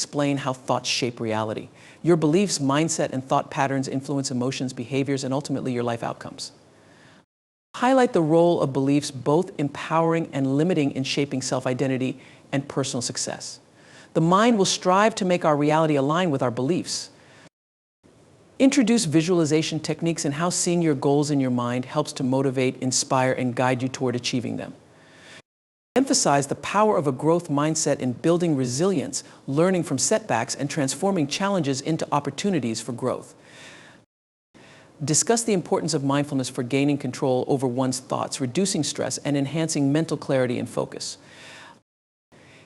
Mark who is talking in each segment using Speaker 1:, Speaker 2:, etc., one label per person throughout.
Speaker 1: Explain how thoughts shape reality. Your beliefs, mindset, and thought patterns influence emotions, behaviors, and ultimately your life outcomes. Highlight the role of beliefs both empowering and limiting in shaping self-identity and personal success. The mind will strive to make our reality align with our beliefs. Introduce visualization techniques and how seeing your goals in your mind helps to motivate, inspire, and guide you toward achieving them. Emphasize the power of a growth mindset in building resilience, learning from setbacks, and transforming challenges into opportunities for growth. Discuss the importance of mindfulness for gaining control over one's thoughts, reducing stress, and enhancing mental clarity and focus.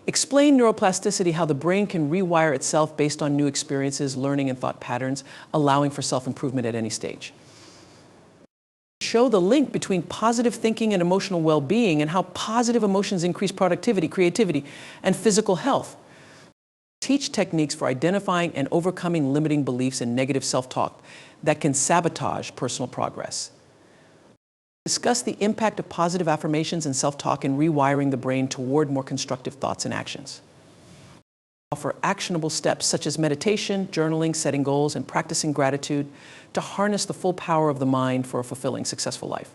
Speaker 1: Explain neuroplasticity, how the brain can rewire itself based on new experiences, learning, and thought patterns, allowing for self-improvement at any stage. Show the link between positive thinking and emotional well-being and how positive emotions increase productivity, creativity, and physical health. Teach techniques for identifying and overcoming limiting beliefs and negative self-talk that can sabotage personal progress. Discuss the impact of positive affirmations and self-talk in rewiring the brain toward more constructive thoughts and actions. Offer actionable steps such as meditation, journaling, setting goals, and practicing gratitude to harness the full power of the mind for a fulfilling, successful life.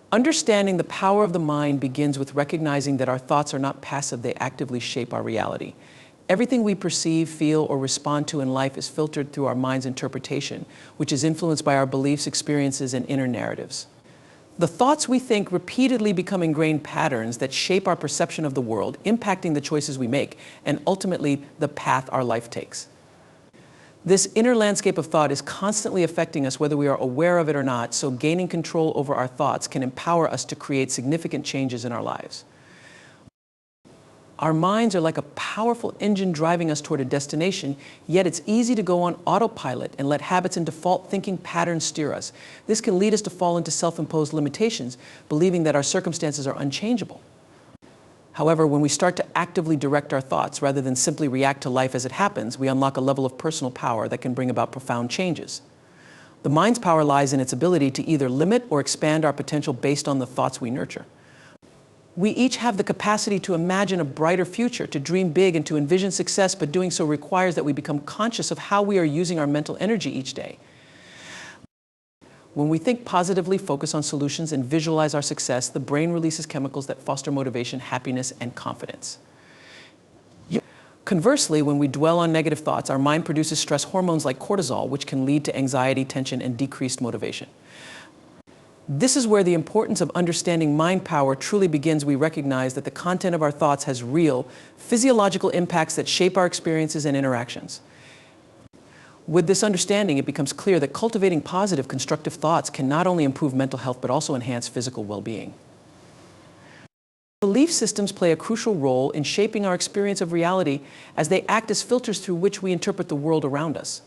Speaker 1: Understanding the power of the mind begins with recognizing that our thoughts are not passive, they actively shape our reality. Everything we perceive, feel, or respond to in life is filtered through our mind's interpretation, which is influenced by our beliefs, experiences, and inner narratives. The thoughts we think repeatedly become ingrained patterns that shape our perception of the world, impacting the choices we make, and ultimately the path our life takes. This inner landscape of thought is constantly affecting us whether we are aware of it or not, so gaining control over our thoughts can empower us to create significant changes in our lives. Our minds are like a powerful engine driving us toward a destination, yet it's easy to go on autopilot and let habits and default thinking patterns steer us. This can lead us to fall into self-imposed limitations, believing that our circumstances are unchangeable. However, when we start to actively direct our thoughts rather than simply react to life as it happens, we unlock a level of personal power that can bring about profound changes. The mind's power lies in its ability to either limit or expand our potential based on the thoughts we nurture. We each have the capacity to imagine a brighter future, to dream big, and to envision success, but doing so requires that we become conscious of how we are using our mental energy each day. When we think positively, focus on solutions, and visualize our success, the brain releases chemicals that foster motivation, happiness, and confidence. Conversely, when we dwell on negative thoughts, our mind produces stress hormones like cortisol, which can lead to anxiety, tension, and decreased motivation. This is where the importance of understanding mind power truly begins. We recognize that the content of our thoughts has real, physiological impacts that shape our experiences and interactions. With this understanding, it becomes clear that cultivating positive, constructive thoughts can not only improve mental health, but also enhance physical well-being. Belief systems play a crucial role in shaping our experience of reality as they act as filters through which we interpret the world around us.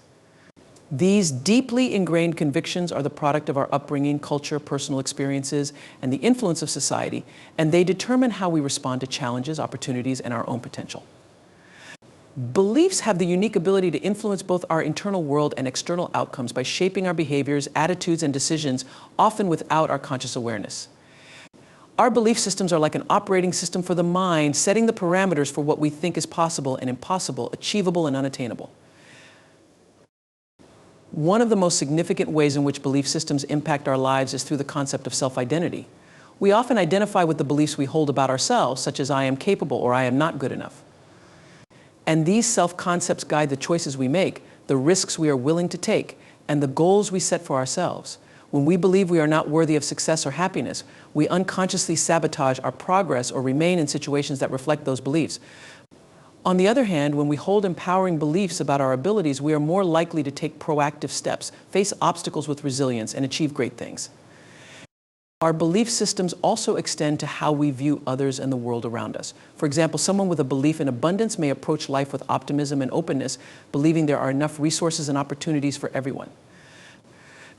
Speaker 1: These deeply ingrained convictions are the product of our upbringing, culture, personal experiences, and the influence of society, and they determine how we respond to challenges, opportunities, and our own potential. Beliefs have the unique ability to influence both our internal world and external outcomes by shaping our behaviors, attitudes, and decisions, often without our conscious awareness. Our belief systems are like an operating system for the mind, setting the parameters for what we think is possible and impossible, achievable and unattainable. One of the most significant ways in which belief systems impact our lives is through the concept of self-identity. We often identify with the beliefs we hold about ourselves, such as I am capable or I am not good enough. And these self-concepts guide the choices we make, the risks we are willing to take, and the goals we set for ourselves. When we believe we are not worthy of success or happiness, we unconsciously sabotage our progress or remain in situations that reflect those beliefs. On the other hand, when we hold empowering beliefs about our abilities, we are more likely to take proactive steps, face obstacles with resilience, and achieve great things. Our belief systems also extend to how we view others and the world around us. For example, someone with a belief in abundance may approach life with optimism and openness, believing there are enough resources and opportunities for everyone.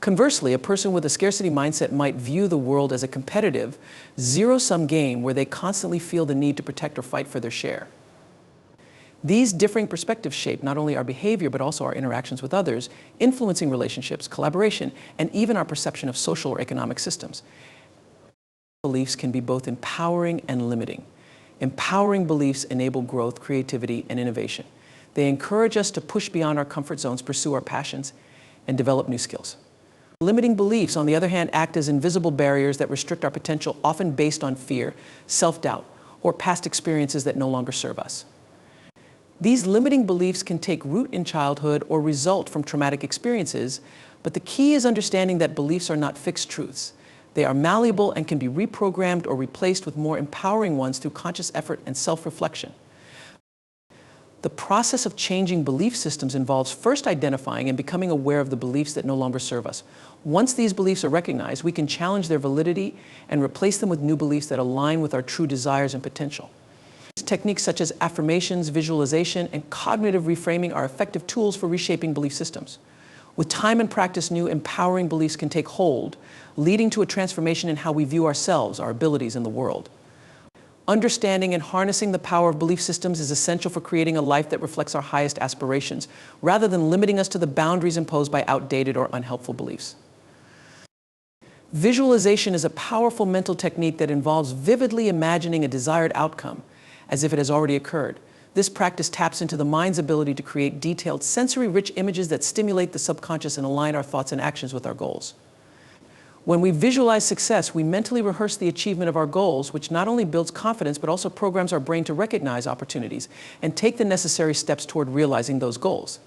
Speaker 1: Conversely, a person with a scarcity mindset might view the world as a competitive, zero-sum game where they constantly feel the need to protect or fight for their share. These differing perspectives shape not only our behavior, but also our interactions with others, influencing relationships, collaboration, and even our perception of social or economic systems. Beliefs can be both empowering and limiting. Empowering beliefs enable growth, creativity, and innovation. They encourage us to push beyond our comfort zones, pursue our passions, and develop new skills. Limiting beliefs, on the other hand, act as invisible barriers that restrict our potential, often based on fear, self-doubt, or past experiences that no longer serve us. These limiting beliefs can take root in childhood or result from traumatic experiences, but the key is understanding that beliefs are not fixed truths. They are malleable and can be reprogrammed or replaced with more empowering ones through conscious effort and self-reflection. The process of changing belief systems involves first identifying and becoming aware of the beliefs that no longer serve us. Once these beliefs are recognized, we can challenge their validity and replace them with new beliefs that align with our true desires and potential. Techniques such as affirmations, visualization, and cognitive reframing are effective tools for reshaping belief systems. With time and practice, new empowering beliefs can take hold, leading to a transformation in how we view ourselves, our abilities, and the world. Understanding and harnessing the power of belief systems is essential for creating a life that reflects our highest aspirations, rather than limiting us to the boundaries imposed by outdated or unhelpful beliefs. Visualization is a powerful mental technique that involves vividly imagining a desired outcome as if it has already occurred. This practice taps into the mind's ability to create detailed, sensory-rich images that stimulate the subconscious and align our thoughts and actions with our goals. When we visualize success, we mentally rehearse the achievement of our goals, which not only builds confidence, but also programs our brain to recognize opportunities and take the necessary steps toward realizing those goals.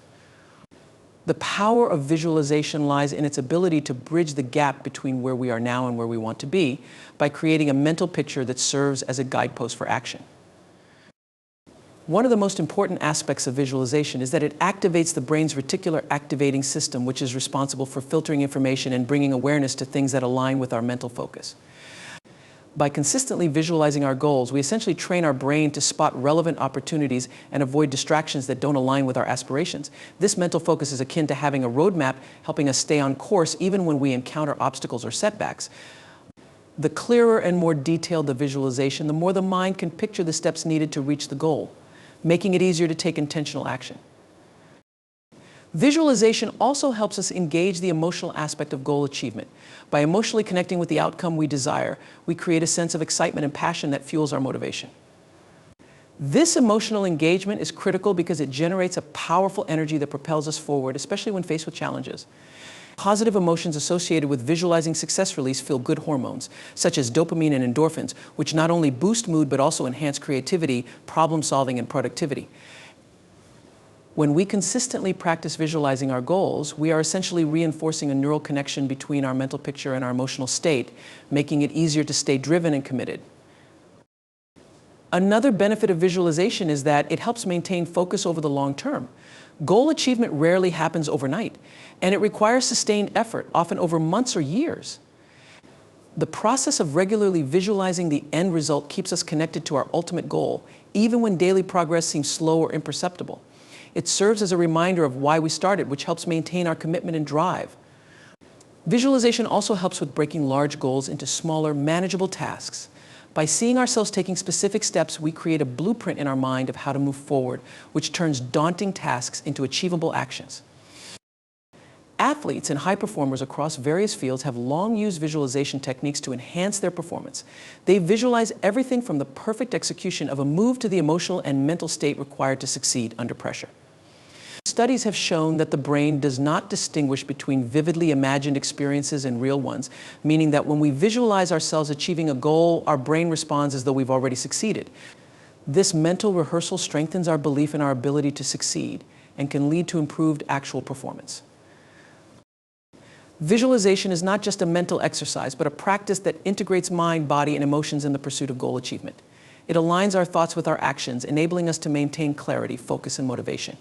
Speaker 1: The power of visualization lies in its ability to bridge the gap between where we are now and where we want to be by creating a mental picture that serves as a guidepost for action. One of the most important aspects of visualization is that it activates the brain's reticular activating system, which is responsible for filtering information and bringing awareness to things that align with our mental focus. By consistently visualizing our goals, we essentially train our brain to spot relevant opportunities and avoid distractions that don't align with our aspirations. This mental focus is akin to having a roadmap, helping us stay on course even when we encounter obstacles or setbacks. The clearer and more detailed the visualization, the more the mind can picture the steps needed to reach the goal, making it easier to take intentional action. Visualization also helps us engage the emotional aspect of goal achievement. By emotionally connecting with the outcome we desire, we create a sense of excitement and passion that fuels our motivation. This emotional engagement is critical because it generates a powerful energy that propels us forward, especially when faced with challenges. Positive emotions associated with visualizing success release feel-good hormones, such as dopamine and endorphins, which not only boost mood but also enhance creativity, problem-solving, and productivity. When we consistently practice visualizing our goals, we are essentially reinforcing a neural connection between our mental picture and our emotional state, making it easier to stay driven and committed. Another benefit of visualization is that it helps maintain focus over the long term. Goal achievement rarely happens overnight, and it requires sustained effort, often over months or years. The process of regularly visualizing the end result keeps us connected to our ultimate goal, even when daily progress seems slow or imperceptible. It serves as a reminder of why we started, which helps maintain our commitment and drive. Visualization also helps with breaking large goals into smaller, manageable tasks. By seeing ourselves taking specific steps, we create a blueprint in our mind of how to move forward, which turns daunting tasks into achievable actions. Athletes and high performers across various fields have long used visualization techniques to enhance their performance. They visualize everything from the perfect execution of a move to the emotional and mental state required to succeed under pressure. Studies have shown that the brain does not distinguish between vividly imagined experiences and real ones, meaning that when we visualize ourselves achieving a goal, our brain responds as though we've already succeeded. This mental rehearsal strengthens our belief in our ability to succeed and can lead to improved actual performance. Visualization is not just a mental exercise, but a practice that integrates mind, body, and emotions in the pursuit of goal achievement. It aligns our thoughts with our actions, enabling us to maintain clarity, focus, and motivation.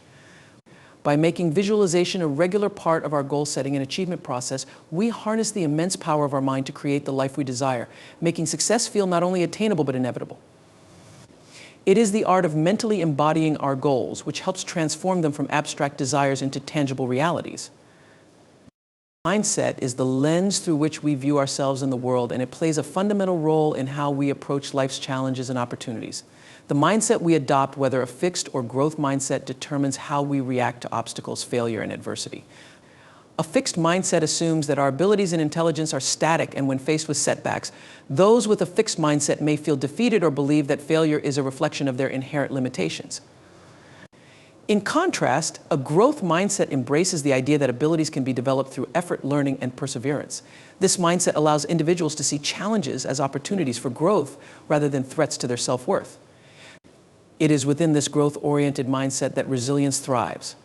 Speaker 1: By making visualization a regular part of our goal setting and achievement process, we harness the immense power of our mind to create the life we desire, making success feel not only attainable but inevitable. It is the art of mentally embodying our goals, which helps transform them from abstract desires into tangible realities. Mindset is the lens through which we view ourselves in the world, and it plays a fundamental role in how we approach life's challenges and opportunities. The mindset we adopt, whether a fixed or growth mindset, determines how we react to obstacles, failure, and adversity. A fixed mindset assumes that our abilities and intelligence are static, and when faced with setbacks, those with a fixed mindset may feel defeated or believe that failure is a reflection of their inherent limitations. In contrast, a growth mindset embraces the idea that abilities can be developed through effort, learning, and perseverance. This mindset allows individuals to see challenges as opportunities for growth rather than threats to their self-worth. It is within this growth-oriented mindset that resilience thrives.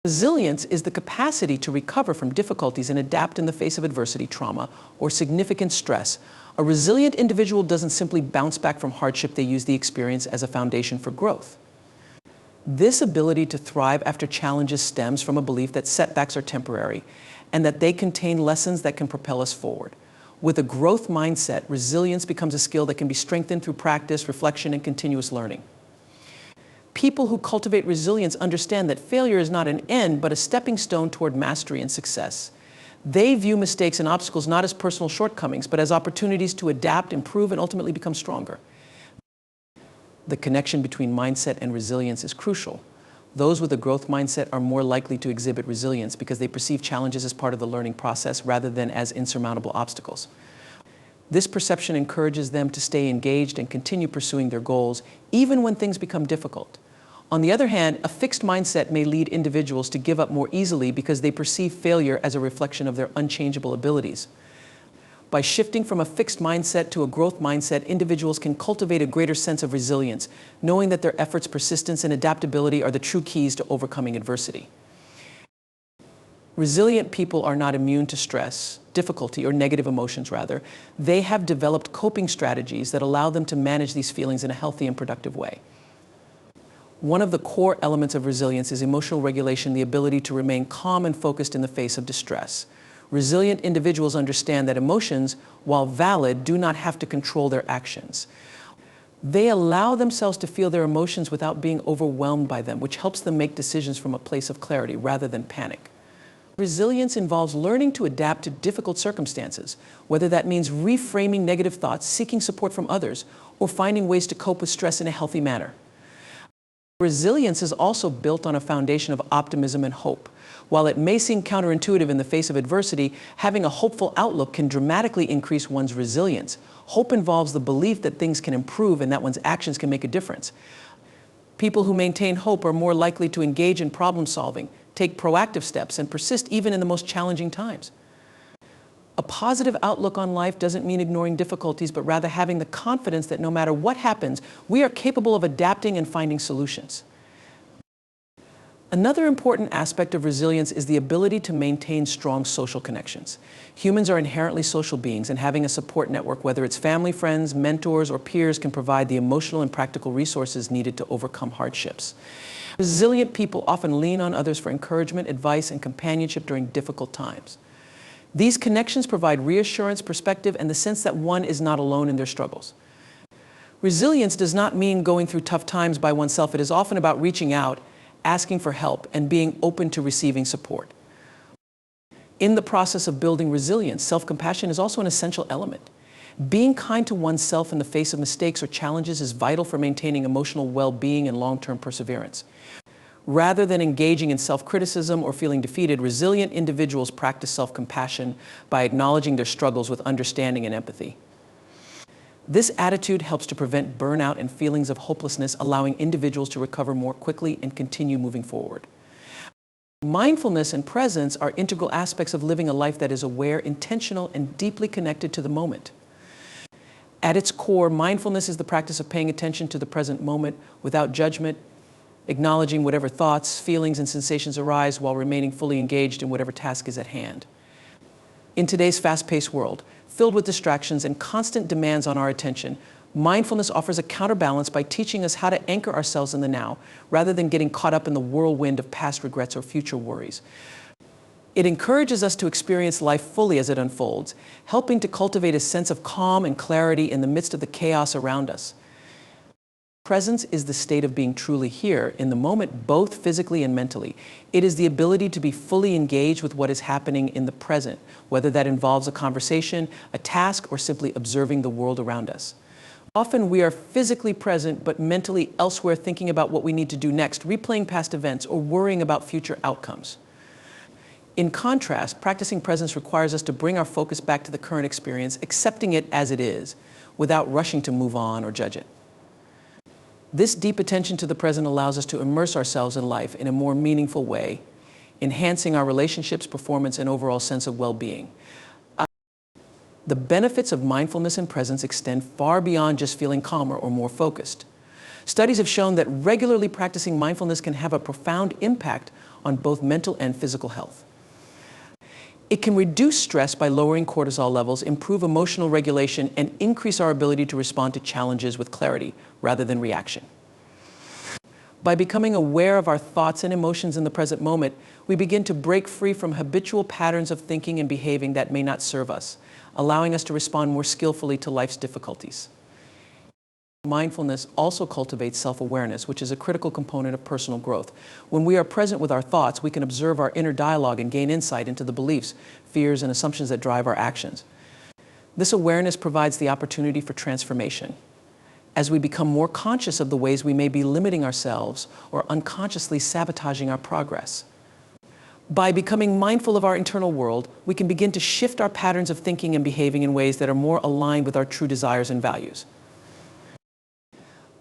Speaker 1: Resilience is the capacity to recover from difficulties and adapt in the face of adversity, trauma, or significant stress. A resilient individual doesn't simply bounce back from hardship, they use the experience as a foundation for growth. This ability to thrive after challenges stems from a belief that setbacks are temporary and that they contain lessons that can propel us forward. With a growth mindset, resilience becomes a skill that can be strengthened through practice, reflection, and continuous learning. People who cultivate resilience understand that failure is not an end, but a stepping stone toward mastery and success. They view mistakes and obstacles not as personal shortcomings, but as opportunities to adapt, improve, and ultimately become stronger. The connection between mindset and resilience is crucial. Those with a growth mindset are more likely to exhibit resilience because they perceive challenges as part of the learning process rather than as insurmountable obstacles. This perception encourages them to stay engaged and continue pursuing their goals, even when things become difficult. On the other hand, a fixed mindset may lead individuals to give up more easily because they perceive failure as a reflection of their unchangeable abilities. By shifting from a fixed mindset to a growth mindset, individuals can cultivate a greater sense of resilience, knowing that their efforts, persistence, and adaptability are the true keys to overcoming adversity. Resilient people are not immune to stress, difficulty, or negative emotions, rather. They have developed coping strategies that allow them to manage these feelings in a healthy and productive way. One of the core elements of resilience is emotional regulation, the ability to remain calm and focused in the face of distress. Resilient individuals understand that emotions, while valid, do not have to control their actions. They allow themselves to feel their emotions without being overwhelmed by them, which helps them make decisions from a place of clarity rather than panic. Resilience involves learning to adapt to difficult circumstances, whether that means reframing negative thoughts, seeking support from others, or finding ways to cope with stress in a healthy manner. Resilience is also built on a foundation of optimism and hope. While it may seem counterintuitive in the face of adversity, having a hopeful outlook can dramatically increase one's resilience. Hope involves the belief that things can improve and that one's actions can make a difference. People who maintain hope are more likely to engage in problem solving, take proactive steps, and persist even in the most challenging times. A positive outlook on life doesn't mean ignoring difficulties, but rather having the confidence that no matter what happens, we are capable of adapting and finding solutions. Another important aspect of resilience is the ability to maintain strong social connections. Humans are inherently social beings, and having a support network, whether it's family, friends, mentors, or peers, can provide the emotional and practical resources needed to overcome hardships. Resilient people often lean on others for encouragement, advice, and companionship during difficult times. These connections provide reassurance, perspective, and the sense that one is not alone in their struggles. Resilience does not mean going through tough times by oneself. It is often about reaching out, asking for help, and being open to receiving support. In the process of building resilience, self-compassion is also an essential element. Being kind to oneself in the face of mistakes or challenges is vital for maintaining emotional well-being and long-term perseverance. Rather than engaging in self-criticism or feeling defeated, resilient individuals practice self-compassion by acknowledging their struggles with understanding and empathy. This attitude helps to prevent burnout and feelings of hopelessness, allowing individuals to recover more quickly and continue moving forward. Mindfulness and presence are integral aspects of living a life that is aware, intentional, and deeply connected to the moment. At its core, mindfulness is the practice of paying attention to the present moment without judgment, acknowledging whatever thoughts, feelings, and sensations arise while remaining fully engaged in whatever task is at hand. In today's fast-paced world, filled with distractions and constant demands on our attention, mindfulness offers a counterbalance by teaching us how to anchor ourselves in the now, rather than getting caught up in the whirlwind of past regrets or future worries. It encourages us to experience life fully as it unfolds, helping to cultivate a sense of calm and clarity in the midst of the chaos around us. Presence is the state of being truly here in the moment, both physically and mentally. It is the ability to be fully engaged with what is happening in the present, whether that involves a conversation, a task, or simply observing the world around us. Often we are physically present, but mentally elsewhere, thinking about what we need to do next, replaying past events, or worrying about future outcomes. In contrast, practicing presence requires us to bring our focus back to the current experience, accepting it as it is, without rushing to move on or judge it. This deep attention to the present allows us to immerse ourselves in life in a more meaningful way, enhancing our relationships, performance, and overall sense of well-being. The benefits of mindfulness and presence extend far beyond just feeling calmer or more focused. Studies have shown that regularly practicing mindfulness can have a profound impact on both mental and physical health. It can reduce stress by lowering cortisol levels, improve emotional regulation, and increase our ability to respond to challenges with clarity rather than reaction. By becoming aware of our thoughts and emotions in the present moment, we begin to break free from habitual patterns of thinking and behaving that may not serve us, allowing us to respond more skillfully to life's difficulties. Mindfulness also cultivates self-awareness, which is a critical component of personal growth. When we are present with our thoughts, we can observe our inner dialogue and gain insight into the beliefs, fears, and assumptions that drive our actions. This awareness provides the opportunity for transformation, as we become more conscious of the ways we may be limiting ourselves or unconsciously sabotaging our progress. By becoming mindful of our internal world, we can begin to shift our patterns of thinking and behaving in ways that are more aligned with our true desires and values.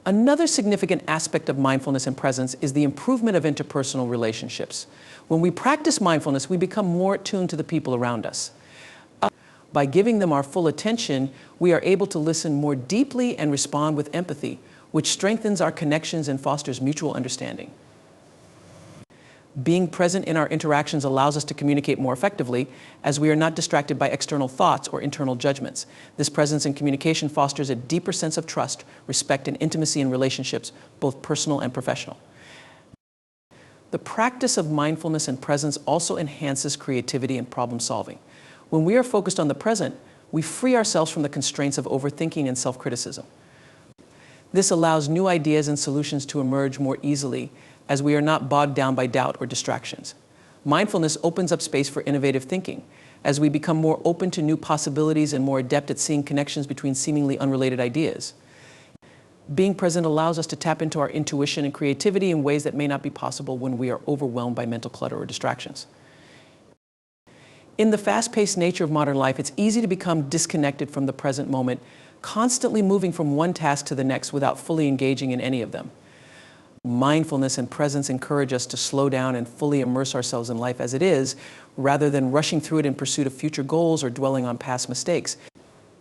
Speaker 1: Another significant aspect of mindfulness and presence is the improvement of interpersonal relationships. When we practice mindfulness, we become more attuned to the people around us. By giving them our full attention, we are able to listen more deeply and respond with empathy, which strengthens our connections and fosters mutual understanding. Being present in our interactions allows us to communicate more effectively, as we are not distracted by external thoughts or internal judgments. This presence in communication fosters a deeper sense of trust, respect, and intimacy in relationships, both personal and professional. The practice of mindfulness and presence also enhances creativity and problem solving. When we are focused on the present, we free ourselves from the constraints of overthinking and self-criticism. This allows new ideas and solutions to emerge more easily, as we are not bogged down by doubt or distractions. Mindfulness opens up space for innovative thinking, as we become more open to new possibilities and more adept at seeing connections between seemingly unrelated ideas. Being present allows us to tap into our intuition and creativity in ways that may not be possible when we are overwhelmed by mental clutter or distractions. In the fast-paced nature of modern life, it's easy to become disconnected from the present moment, constantly moving from one task to the next without fully engaging in any of them. Mindfulness and presence encourage us to slow down and fully immerse ourselves in life as it is, rather than rushing through it in pursuit of future goals or dwelling on past mistakes.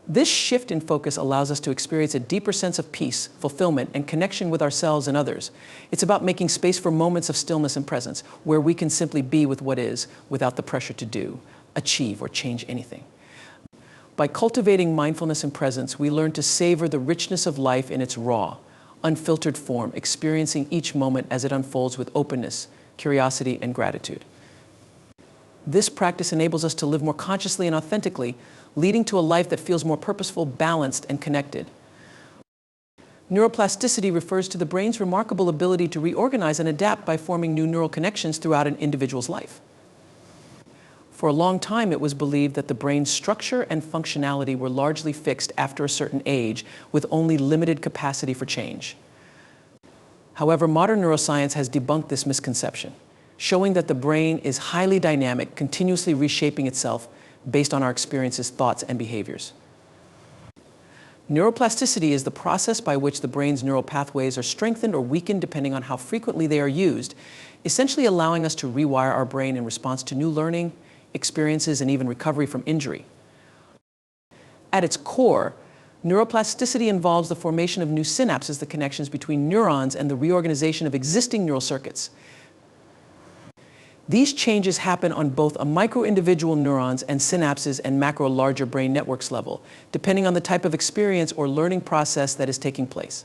Speaker 1: This shift in focus allows us to experience a deeper sense of peace, fulfillment, and connection with ourselves and others. It's about making space for moments of stillness and presence, where we can simply be with what is, without the pressure to do, achieve, or change anything. By cultivating mindfulness and presence, we learn to savor the richness of life in its raw, unfiltered form, experiencing each moment as it unfolds with openness, curiosity, and gratitude. This practice enables us to live more consciously and authentically, leading to a life that feels more purposeful, balanced, and connected. Neuroplasticity refers to the brain's remarkable ability to reorganize and adapt by forming new neural connections throughout an individual's life. For a long time, it was believed that the brain's structure and functionality were largely fixed after a certain age, with only limited capacity for change. However, modern neuroscience has debunked this misconception, showing that the brain is highly dynamic, continuously reshaping itself based on our experiences, thoughts, and behaviors. Neuroplasticity is the process by which the brain's neural pathways are strengthened or weakened depending on how frequently they are used, essentially allowing us to rewire our brain in response to new learning, experiences, and even recovery from injury. At its core, neuroplasticity involves the formation of new synapses, the connections between neurons, and the reorganization of existing neural circuits. These changes happen on both a micro-individual neurons and synapses and macro larger brain networks level, depending on the type of experience or learning process that is taking place.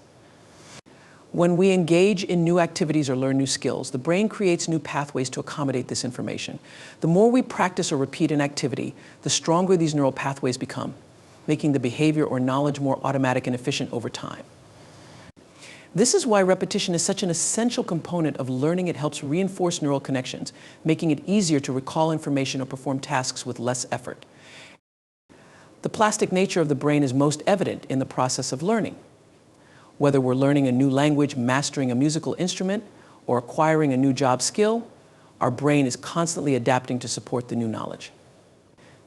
Speaker 1: When we engage in new activities or learn new skills, the brain creates new pathways to accommodate this information. The more we practice or repeat an activity, the stronger these neural pathways become, making the behavior or knowledge more automatic and efficient over time. This is why repetition is such an essential component of learning. It helps reinforce neural connections, making it easier to recall information or perform tasks with less effort. The plastic nature of the brain is most evident in the process of learning. Whether we're learning a new language, mastering a musical instrument, or acquiring a new job skill, Our brain is constantly adapting to support the new knowledge.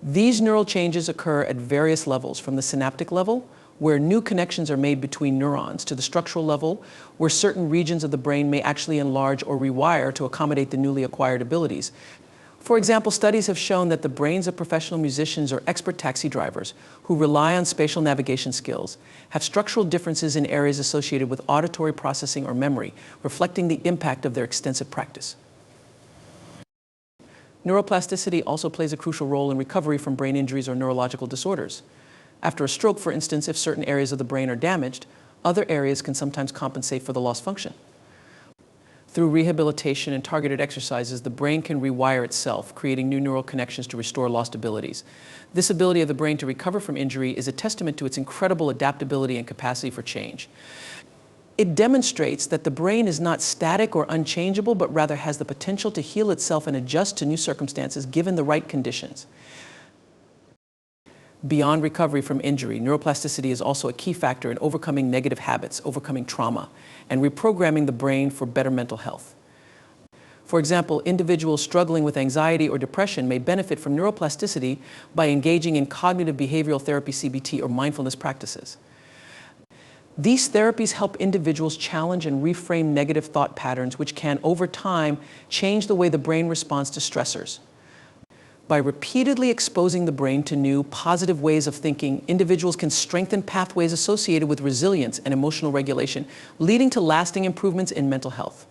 Speaker 1: These neural changes occur at various levels, from the synaptic level, where new connections are made between neurons, to the structural level, where certain regions of the brain may actually enlarge or rewire to accommodate the newly acquired abilities. For example, studies have shown that the brains of professional musicians or expert taxi drivers who rely on spatial navigation skills have structural differences in areas associated with auditory processing or memory, reflecting the impact of their extensive practice. Neuroplasticity also plays a crucial role in recovery from brain injuries or neurological disorders. After a stroke, for instance, if certain areas of the brain are damaged, other areas can sometimes compensate for the lost function. Through rehabilitation and targeted exercises, the brain can rewire itself, creating new neural connections to restore lost abilities. This ability of the brain to recover from injury is a testament to its incredible adaptability and capacity for change. It demonstrates that the brain is not static or unchangeable, but rather has the potential to heal itself and adjust to new circumstances given the right conditions. Beyond recovery from injury, neuroplasticity is also a key factor in overcoming negative habits, overcoming trauma, and reprogramming the brain for better mental health. For example, individuals struggling with anxiety or depression may benefit from neuroplasticity by engaging in cognitive behavioral therapy, CBT, or mindfulness practices. These therapies help individuals challenge and reframe negative thought patterns, which can, over time, change the way the brain responds to stressors. By repeatedly exposing the brain to new, positive ways of thinking, individuals can strengthen pathways associated with resilience and emotional regulation, leading to lasting improvements in mental health.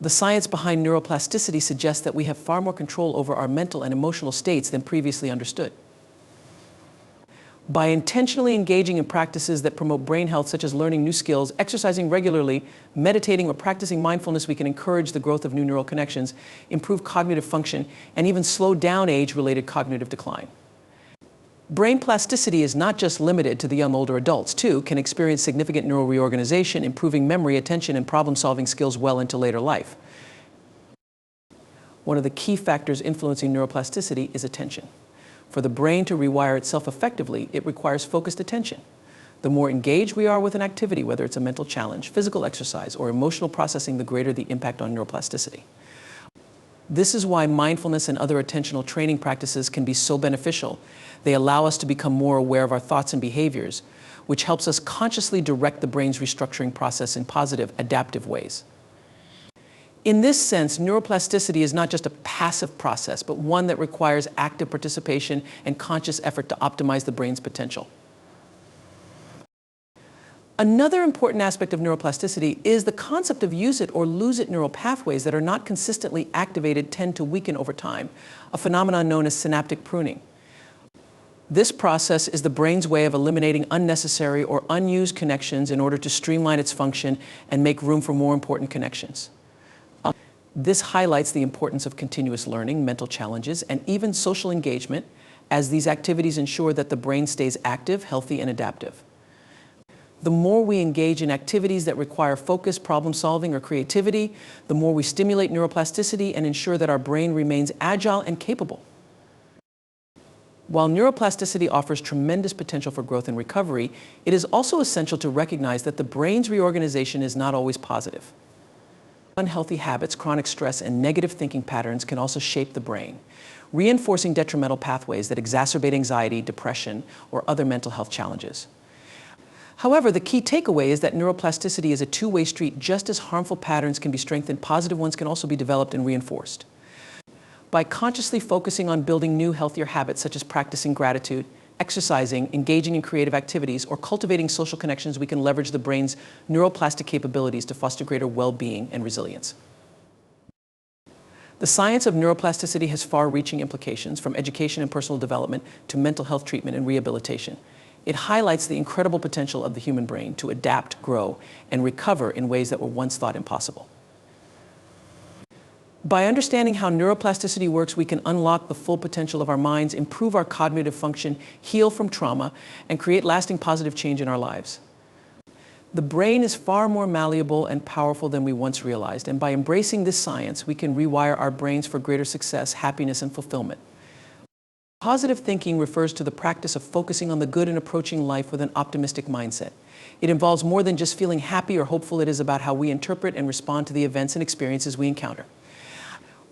Speaker 1: The science behind neuroplasticity suggests that we have far more control over our mental and emotional states than previously understood. By intentionally engaging in practices that promote brain health, such as learning new skills, exercising regularly, meditating, or practicing mindfulness, we can encourage the growth of new neural connections, improve cognitive function, and even slow down age-related cognitive decline. Brain plasticity is not just limited to the young older adults, too, can experience significant neural reorganization, improving memory, attention, and problem-solving skills well into later life. One of the key factors influencing neuroplasticity is attention. For the brain to rewire itself effectively, it requires focused attention. The more engaged we are with an activity, whether it's a mental challenge, physical exercise, or emotional processing, the greater the impact on neuroplasticity. This is why mindfulness and other attentional training practices can be so beneficial. They allow us to become more aware of our thoughts and behaviors, which helps us consciously direct the brain's restructuring process in positive, adaptive ways. In this sense, neuroplasticity is not just a passive process, but one that requires active participation and conscious effort to optimize the brain's potential. Another important aspect of neuroplasticity is the concept of use it or lose it neural pathways that are not consistently activated tend to weaken over time, a phenomenon known as synaptic pruning. This process is the brain's way of eliminating unnecessary or unused connections in order to streamline its function and make room for more important connections. This highlights the importance of continuous learning, mental challenges, and even social engagement, as these activities ensure that the brain stays active, healthy, and adaptive. The more we engage in activities that require focus, problem-solving, or creativity, the more we stimulate neuroplasticity and ensure that our brain remains agile and capable. While neuroplasticity offers tremendous potential for growth and recovery, it is also essential to recognize that the brain's reorganization is not always positive. Unhealthy habits, chronic stress, and negative thinking patterns can also shape the brain, reinforcing detrimental pathways that exacerbate anxiety, depression, or other mental health challenges. However, the key takeaway is that neuroplasticity is a two-way street. Just as harmful patterns can be strengthened, positive ones can also be developed and reinforced. By consciously focusing on building new, healthier habits, such as practicing gratitude, exercising, engaging in creative activities, or cultivating social connections, we can leverage the brain's neuroplastic capabilities to foster greater well-being and resilience. The science of neuroplasticity has far-reaching implications, from education and personal development to mental health treatment and rehabilitation. It highlights the incredible potential of the human brain to adapt, grow, and recover in ways that were once thought impossible. By understanding how neuroplasticity works, we can unlock the full potential of our minds, improve our cognitive function, heal from trauma, and create lasting positive change in our lives. The brain is far more malleable and powerful than we once realized, and by embracing this science, we can rewire our brains for greater success, happiness, and fulfillment. Positive thinking refers to the practice of focusing on the good and approaching life with an optimistic mindset. It involves more than just feeling happy or hopeful. It is about how we interpret and respond to the events and experiences we encounter.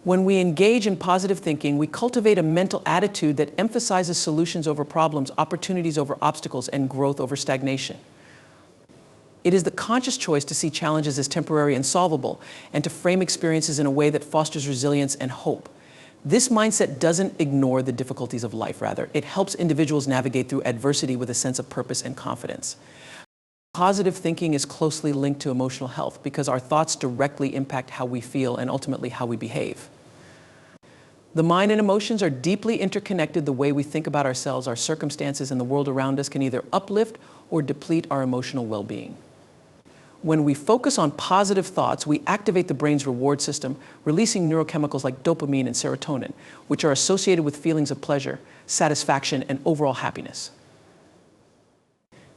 Speaker 1: When we engage in positive thinking, we cultivate a mental attitude that emphasizes solutions over problems, opportunities over obstacles, and growth over stagnation. It is the conscious choice to see challenges as temporary and solvable, and to frame experiences in a way that fosters resilience and hope. This mindset doesn't ignore the difficulties of life, rather. It helps individuals navigate through adversity with a sense of purpose and confidence. Positive thinking is closely linked to emotional health because our thoughts directly impact how we feel and ultimately how we behave. The mind and emotions are deeply interconnected. The way we think about ourselves, our circumstances, and the world around us can either uplift or deplete our emotional well-being. When we focus on positive thoughts, we activate the brain's reward system, releasing neurochemicals like dopamine and serotonin, which are associated with feelings of pleasure, satisfaction, and overall happiness.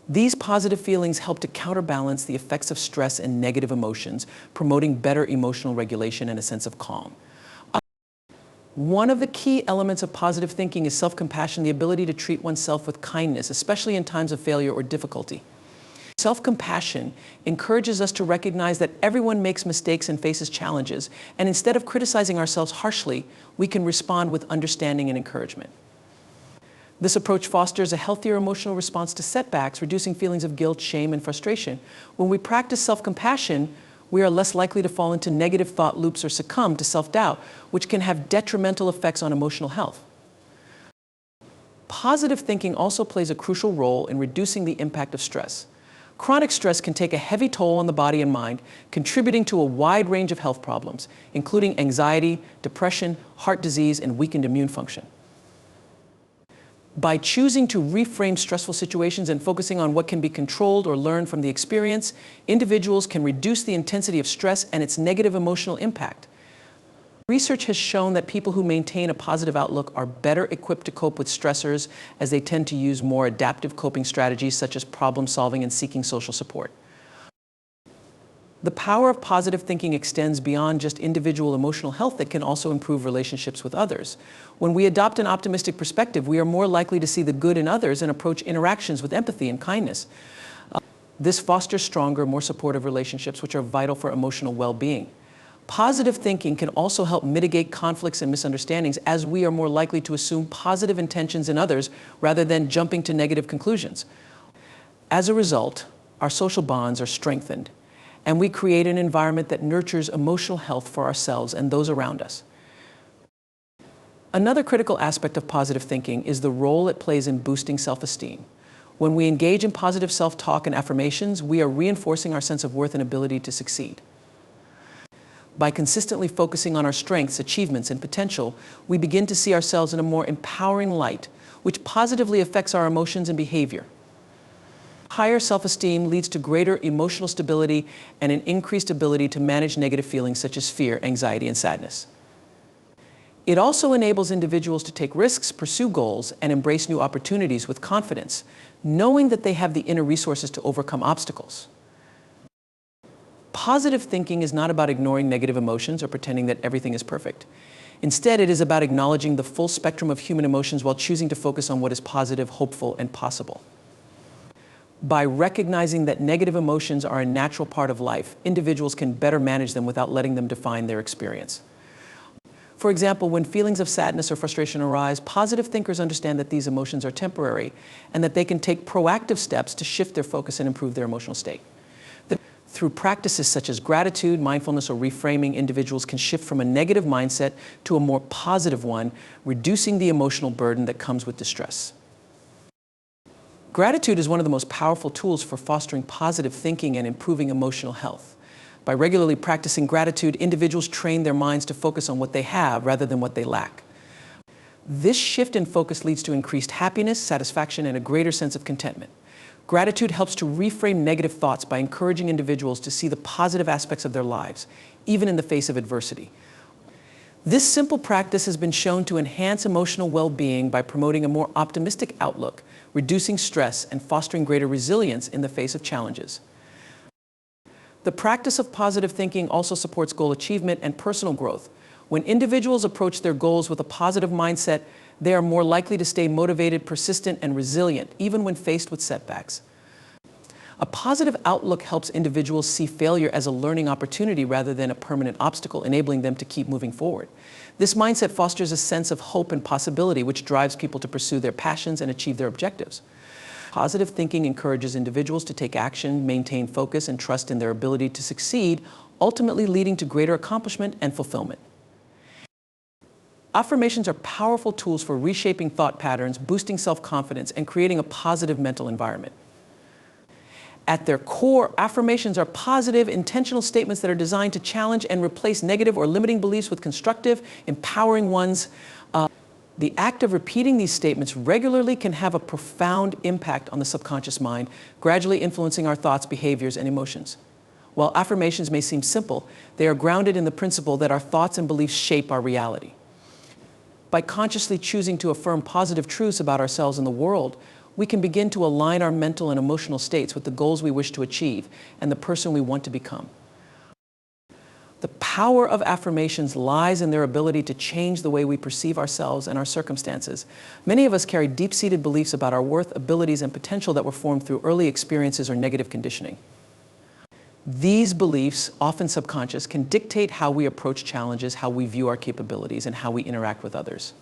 Speaker 1: These positive feelings help to counterbalance the effects of stress and negative emotions, promoting better emotional regulation and a sense of calm. One of the key elements of positive thinking is self-compassion, the ability to treat oneself with kindness, especially in times of failure or difficulty. Self-compassion encourages us to recognize that everyone makes mistakes and faces challenges, and instead of criticizing ourselves harshly, we can respond with understanding and encouragement. This approach fosters a healthier emotional response to setbacks, reducing feelings of guilt, shame, and frustration. When we practice self-compassion, we are less likely to fall into negative thought loops or succumb to self-doubt, which can have detrimental effects on emotional health. Positive thinking also plays a crucial role in reducing the impact of stress. Chronic stress can take a heavy toll on the body and mind, contributing to a wide range of health problems, including anxiety, depression, heart disease, and weakened immune function. By choosing to reframe stressful situations and focusing on what can be controlled or learned from the experience, individuals can reduce the intensity of stress and its negative emotional impact. Research has shown that people who maintain a positive outlook are better equipped to cope with stressors, as they tend to use more adaptive coping strategies such as problem solving and seeking social support. The power of positive thinking extends beyond just individual emotional health. That can also improve relationships with others. When we adopt an optimistic perspective, we are more likely to see the good in others and approach interactions with empathy and kindness. This fosters stronger, more supportive relationships, which are vital for emotional well-being. Positive thinking can also help mitigate conflicts and misunderstandings, as we are more likely to assume positive intentions in others rather than jumping to negative conclusions. As a result, our social bonds are strengthened, and we create an environment that nurtures emotional health for ourselves and those around us. Another critical aspect of positive thinking is the role it plays in boosting self-esteem. When we engage in positive self-talk and affirmations, we are reinforcing our sense of worth and ability to succeed. By consistently focusing on our strengths, achievements, and potential, we begin to see ourselves in a more empowering light, which positively affects our emotions and behavior. Higher self-esteem leads to greater emotional stability and an increased ability to manage negative feelings such as fear, anxiety, and sadness. It also enables individuals to take risks, pursue goals, and embrace new opportunities with confidence, knowing that they have the inner resources to overcome obstacles. Positive thinking is not about ignoring negative emotions or pretending that everything is perfect. Instead, it is about acknowledging the full spectrum of human emotions while choosing to focus on what is positive, hopeful, and possible. By recognizing that negative emotions are a natural part of life, individuals can better manage them without letting them define their experience. For example, when feelings of sadness or frustration arise, positive thinkers understand that these emotions are temporary and that they can take proactive steps to shift their focus and improve their emotional state. Through practices such as gratitude, mindfulness, or reframing, individuals can shift from a negative mindset to a more positive one, reducing the emotional burden that comes with distress. Gratitude is one of the most powerful tools for fostering positive thinking and improving emotional health. By regularly practicing gratitude, individuals train their minds to focus on what they have rather than what they lack. This shift in focus leads to increased happiness, satisfaction, and a greater sense of contentment. Gratitude helps to reframe negative thoughts by encouraging individuals to see the positive aspects of their lives, even in the face of adversity. This simple practice has been shown to enhance emotional well-being by promoting a more optimistic outlook, reducing stress, and fostering greater resilience in the face of challenges. The practice of positive thinking also supports goal achievement and personal growth. When individuals approach their goals with a positive mindset, they are more likely to stay motivated, persistent, and resilient, even when faced with setbacks. A positive outlook helps individuals see failure as a learning opportunity rather than a permanent obstacle, enabling them to keep moving forward. This mindset fosters a sense of hope and possibility, which drives people to pursue their passions and achieve their objectives. Positive thinking encourages individuals to take action, maintain focus, and trust in their ability to succeed, ultimately leading to greater accomplishment and fulfillment. Affirmations are powerful tools for reshaping thought patterns, boosting self-confidence, and creating a positive mental environment. At their core, affirmations are positive, intentional statements that are designed to challenge and replace negative or limiting beliefs with constructive, empowering ones. The act of repeating these statements regularly can have a profound impact on the subconscious mind, gradually influencing our thoughts, behaviors, and emotions. While affirmations may seem simple, they are grounded in the principle that our thoughts and beliefs shape our reality. By consciously choosing to affirm positive truths about ourselves and the world, we can begin to align our mental and emotional states with the goals we wish to achieve and the person we want to become. The power of affirmations lies in their ability to change the way we perceive ourselves and our circumstances. Many of us carry deep-seated beliefs about our worth, abilities, and potential that were formed through early experiences or negative conditioning. These beliefs, often subconscious, can dictate how we approach challenges, how we view our capabilities, and how we interact with others.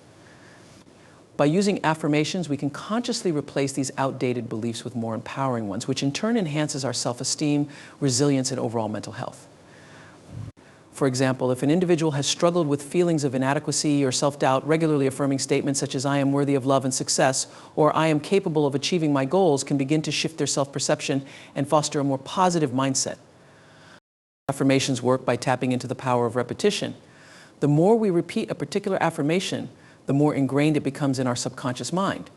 Speaker 1: By using affirmations, we can consciously replace these outdated beliefs with more empowering ones, which in turn enhances our self-esteem, resilience, and overall mental health. For example, if an individual has struggled with feelings of inadequacy or self-doubt, regularly affirming statements such as "I am worthy of love and success," or "I am capable of achieving my goals," can begin to shift their self-perception and foster a more positive mindset. Affirmations work by tapping into the power of repetition. The more we repeat a particular affirmation, the more ingrained it becomes in our subconscious mind.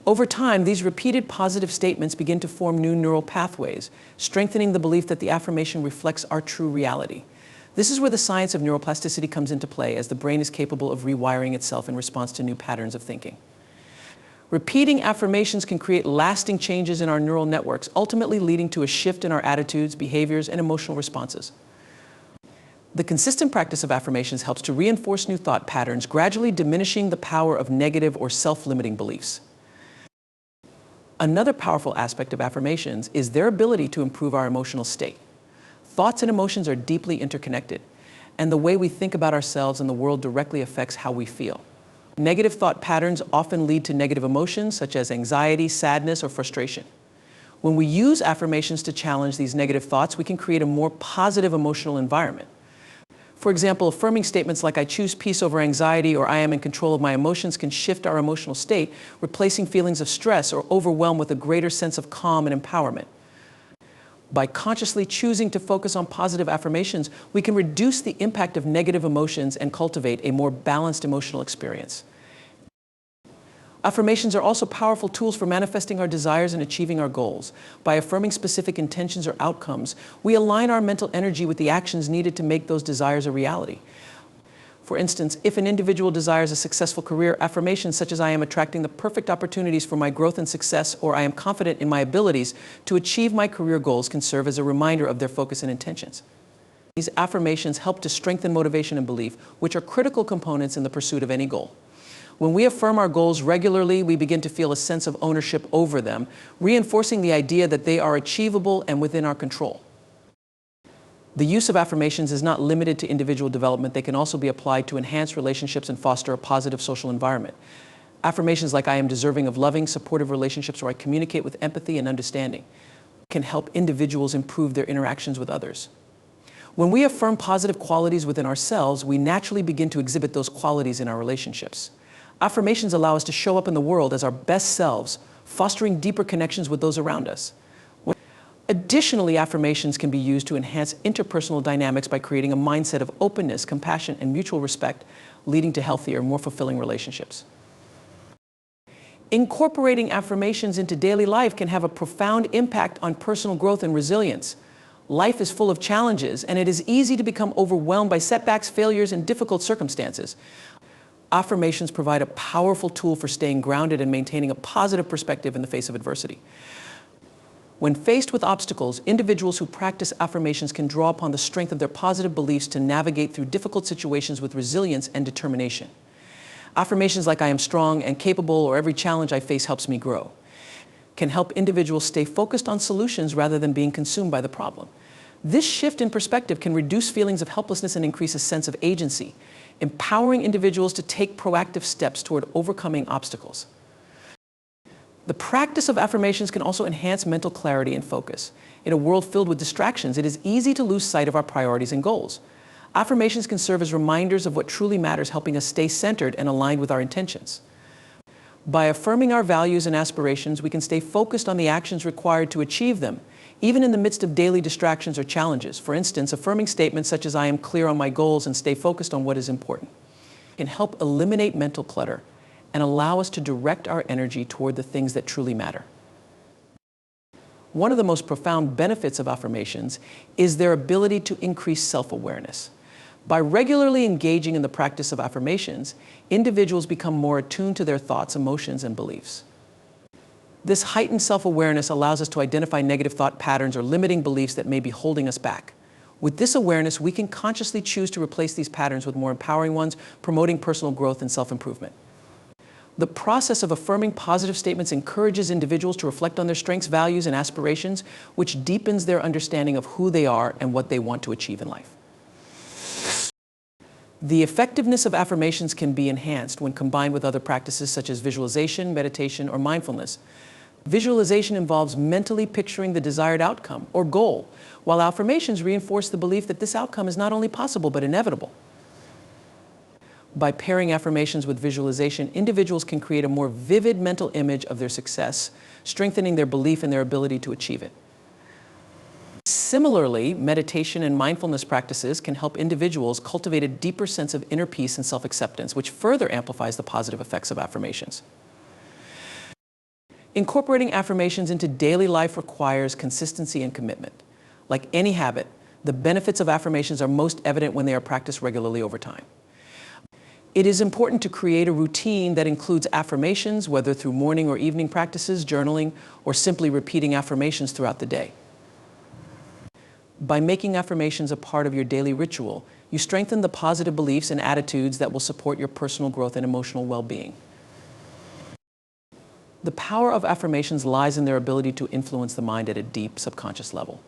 Speaker 1: Over time, these repeated positive statements begin to form new neural pathways, strengthening the belief that the affirmation reflects our true reality. This is where the science of neuroplasticity comes into play, as the brain is capable of rewiring itself in response to new patterns of thinking. Repeating affirmations can create lasting changes in our neural networks, ultimately leading to a shift in our attitudes, behaviors, and emotional responses. The consistent practice of affirmations helps to reinforce new thought patterns, gradually diminishing the power of negative or self-limiting beliefs. Another powerful aspect of affirmations is their ability to improve our emotional state. Thoughts and emotions are deeply interconnected, and the way we think about ourselves and the world directly affects how we feel. Negative thought patterns often lead to negative emotions such as anxiety, sadness, or frustration. When we use affirmations to challenge these negative thoughts, we can create a more positive emotional environment. For example, affirming statements like "I choose peace over anxiety" or "I am in control of my emotions" can shift our emotional state, replacing feelings of stress or overwhelm with a greater sense of calm and empowerment. By consciously choosing to focus on positive affirmations, we can reduce the impact of negative emotions and cultivate a more balanced emotional experience. Affirmations are also powerful tools for manifesting our desires and achieving our goals. By affirming specific intentions or outcomes, we align our mental energy with the actions needed to make those desires a reality. For instance, if an individual desires a successful career, affirmations such as "I am attracting the perfect opportunities for my growth and success," or "I am confident in my abilities to achieve my career goals," can serve as a reminder of their focus and intentions. These affirmations help to strengthen motivation and belief, which are critical components in the pursuit of any goal. When we affirm our goals regularly, we begin to feel a sense of ownership over them, reinforcing the idea that they are achievable and within our control. The use of affirmations is not limited to individual development. They can also be applied to enhance relationships and foster a positive social environment. Affirmations like "I am deserving of loving, supportive relationships," or "I communicate with empathy and understanding," can help individuals improve their interactions with others. When we affirm positive qualities within ourselves, we naturally begin to exhibit those qualities in our relationships. Affirmations allow us to show up in the world as our best selves, fostering deeper connections with those around us. Additionally, affirmations can be used to enhance interpersonal dynamics by creating a mindset of openness, compassion, and mutual respect, leading to healthier, more fulfilling relationships. Incorporating affirmations into daily life can have a profound impact on personal growth and resilience. Life is full of challenges, and it is easy to become overwhelmed by setbacks, failures, and difficult circumstances. Affirmations provide a powerful tool for staying grounded and maintaining a positive perspective in the face of adversity. When faced with obstacles, individuals who practice affirmations can draw upon the strength of their positive beliefs to navigate through difficult situations with resilience and determination. Affirmations like "I am strong and capable," or "every challenge I face helps me grow," can help individuals stay focused on solutions rather than being consumed by the problem. This shift in perspective can reduce feelings of helplessness and increase a sense of agency, empowering individuals to take proactive steps toward overcoming obstacles. The practice of affirmations can also enhance mental clarity and focus. In a world filled with distractions, it is easy to lose sight of our priorities and goals. Affirmations can serve as reminders of what truly matters, helping us stay centered and aligned with our intentions. By affirming our values and aspirations, we can stay focused on the actions required to achieve them, even in the midst of daily distractions or challenges. For instance, affirming statements such as "I am clear on my goals and stay focused on what is important" can help eliminate mental clutter and allow us to direct our energy toward the things that truly matter. One of the most profound benefits of affirmations is their ability to increase self-awareness. By regularly engaging in the practice of affirmations, individuals become more attuned to their thoughts, emotions, and beliefs. This heightened self-awareness allows us to identify negative thought patterns or limiting beliefs that may be holding us back. With this awareness, we can consciously choose to replace these patterns with more empowering ones, promoting personal growth and self-improvement. The process of affirming positive statements encourages individuals to reflect on their strengths, values, and aspirations, which deepens their understanding of who they are and what they want to achieve in life. The effectiveness of affirmations can be enhanced when combined with other practices such as visualization, meditation, or mindfulness. Visualization involves mentally picturing the desired outcome or goal, while affirmations reinforce the belief that this outcome is not only possible but inevitable. By pairing affirmations with visualization, individuals can create a more vivid mental image of their success, strengthening their belief in their ability to achieve it. Similarly, meditation and mindfulness practices can help individuals cultivate a deeper sense of inner peace and self-acceptance, which further amplifies the positive effects of affirmations. Incorporating affirmations into daily life requires consistency and commitment. Like any habit, the benefits of affirmations are most evident when they are practiced regularly over time. It is important to create a routine that includes affirmations, whether through morning or evening practices, journaling, or simply repeating affirmations throughout the day. By making affirmations a part of your daily ritual, you strengthen the positive beliefs and attitudes that will support your personal growth and emotional well-being. The power of affirmations lies in their ability to influence the mind at a deep subconscious level.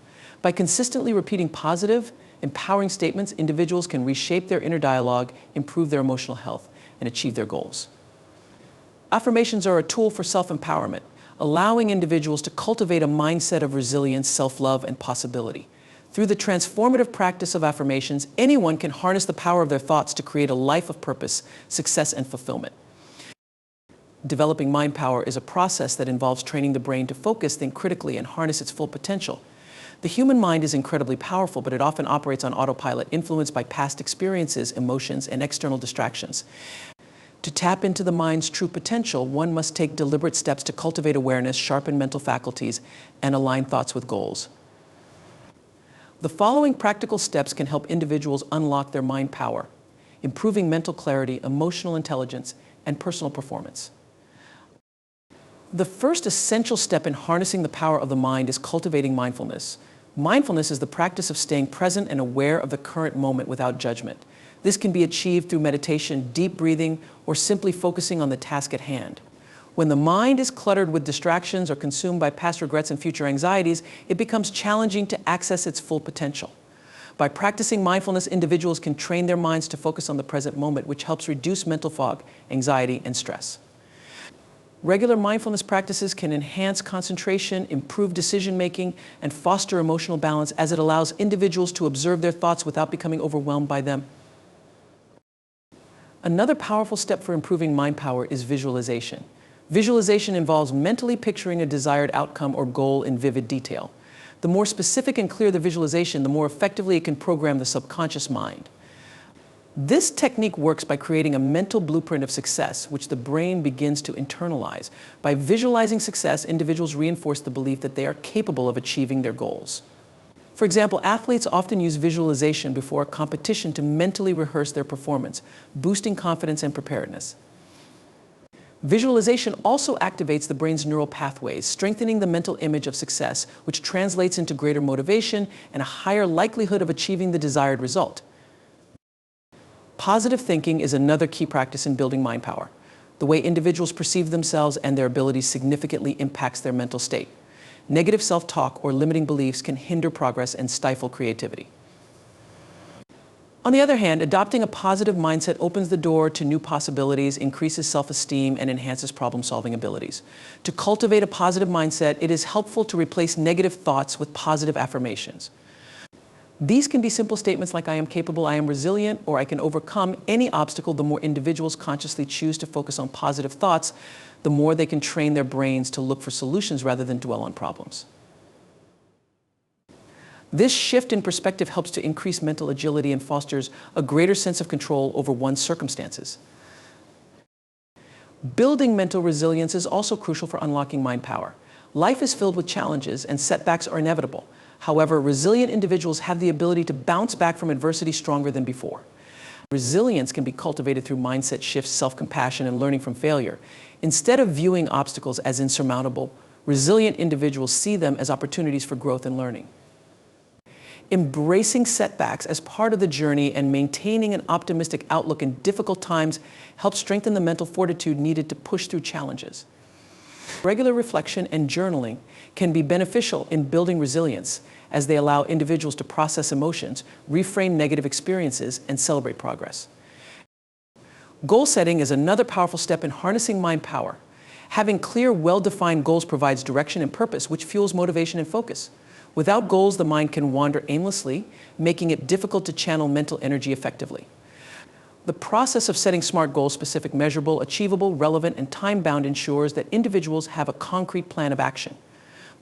Speaker 1: By consistently repeating positive, empowering statements, individuals can reshape their inner dialogue, improve their emotional health, and achieve their goals. Affirmations are a tool for self-empowerment, allowing individuals to cultivate a mindset of resilience, self-love, and possibility. Through the transformative practice of affirmations, anyone can harness the power of their thoughts to create a life of purpose, success, and fulfillment. Developing mind power is a process that involves training the brain to focus, think critically, and harness its full potential. The human mind is incredibly powerful, but it often operates on autopilot, influenced by past experiences, emotions, and external distractions. To tap into the mind's true potential, one must take deliberate steps to cultivate awareness, sharpen mental faculties, and align thoughts with goals. The following practical steps can help individuals unlock their mind power, improving mental clarity, emotional intelligence, and personal performance. The first essential step in harnessing the power of the mind is cultivating mindfulness. Mindfulness is the practice of staying present and aware of the current moment without judgment. This can be achieved through meditation, deep breathing, or simply focusing on the task at hand. When the mind is cluttered with distractions or consumed by past regrets and future anxieties, it becomes challenging to access its full potential. By practicing mindfulness, individuals can train their minds to focus on the present moment, which helps reduce mental fog, anxiety, and stress. Regular mindfulness practices can enhance concentration, improve decision-making, and foster emotional balance as it allows individuals to observe their thoughts without becoming overwhelmed by them. Another powerful step for improving mind power is visualization. Visualization involves mentally picturing a desired outcome or goal in vivid detail. The more specific and clear the visualization, the more effectively it can program the subconscious mind. This technique works by creating a mental blueprint of success, which the brain begins to internalize. By visualizing success, individuals reinforce the belief that they are capable of achieving their goals. For example, athletes often use visualization before a competition to mentally rehearse their performance, boosting confidence and preparedness. Visualization also activates the brain's neural pathways, strengthening the mental image of success, which translates into greater motivation and a higher likelihood of achieving the desired result. Positive thinking is another key practice in building mind power. The way individuals perceive themselves and their abilities significantly impacts their mental state. Negative self-talk or limiting beliefs can hinder progress and stifle creativity. On the other hand, adopting a positive mindset opens the door to new possibilities, increases self-esteem, and enhances problem-solving abilities. To cultivate a positive mindset, it is helpful to replace negative thoughts with positive affirmations. These can be simple statements like I am capable, I am resilient, or I can overcome any obstacle. The more individuals consciously choose to focus on positive thoughts, the more they can train their brains to look for solutions rather than dwell on problems. This shift in perspective helps to increase mental agility and fosters a greater sense of control over one's circumstances. Building mental resilience is also crucial for unlocking mind power. Life is filled with challenges and setbacks are inevitable. However, resilient individuals have the ability to bounce back from adversity stronger than before. Resilience can be cultivated through mindset shifts, self-compassion, and learning from failure. Instead of viewing obstacles as insurmountable, resilient individuals see them as opportunities for growth and learning. Embracing setbacks as part of the journey and maintaining an optimistic outlook in difficult times helps strengthen the mental fortitude needed to push through challenges. Regular reflection and journaling can be beneficial in building resilience as they allow individuals to process emotions, reframe negative experiences, and celebrate progress. Goal setting is another powerful step in harnessing mind power. Having clear, well-defined goals provides direction and purpose, which fuels motivation and focus. Without goals, the mind can wander aimlessly, making it difficult to channel mental energy effectively. The process of setting SMART goals, specific, measurable, achievable, relevant, and time-bound, ensures that individuals have a concrete plan of action.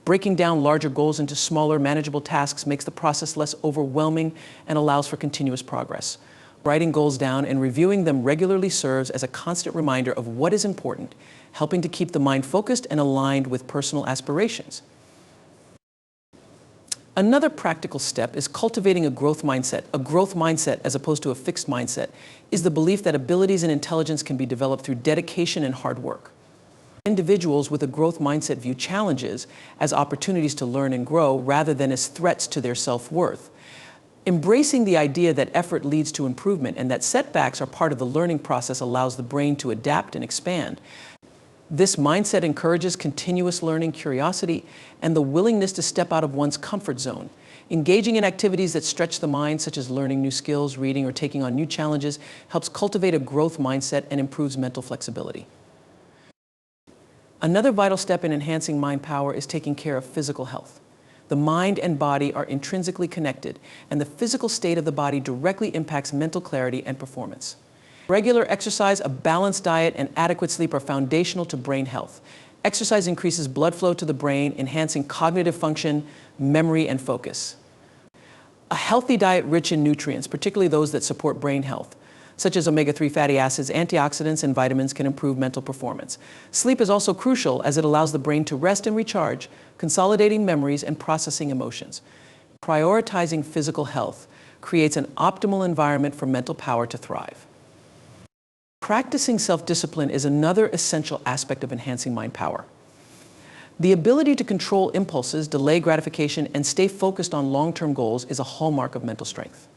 Speaker 1: Breaking down larger goals into smaller, manageable tasks makes the process less overwhelming and allows for continuous progress. Writing goals down and reviewing them regularly serves as a constant reminder of what is important, helping to keep the mind focused and aligned with personal aspirations. Another practical step is cultivating a growth mindset. A growth mindset, as opposed to a fixed mindset, is the belief that abilities and intelligence can be developed through dedication and hard work. Individuals with a growth mindset view challenges as opportunities to learn and grow rather than as threats to their self-worth. Embracing the idea that effort leads to improvement and that setbacks are part of the learning process allows the brain to adapt and expand. This mindset encourages continuous learning, curiosity, and the willingness to step out of one's comfort zone. Engaging in activities that stretch the mind, such as learning new skills, reading, or taking on new challenges, helps cultivate a growth mindset and improves mental flexibility. Another vital step in enhancing mind power is taking care of physical health. The mind and body are intrinsically connected, and the physical state of the body directly impacts mental clarity and performance. Regular exercise, a balanced diet, and adequate sleep are foundational to brain health. Exercise increases blood flow to the brain, enhancing cognitive function, memory, and focus. A healthy diet rich in nutrients, particularly those that support brain health, such as omega-3 fatty acids, antioxidants, and vitamins, can improve mental performance. Sleep is also crucial as it allows the brain to rest and recharge, consolidating memories and processing emotions. Prioritizing physical health creates an optimal environment for mental power to thrive. Practicing self-discipline is another essential aspect of enhancing mind power. The ability to control impulses, delay gratification, and stay focused on long-term goals is a hallmark of mental strength.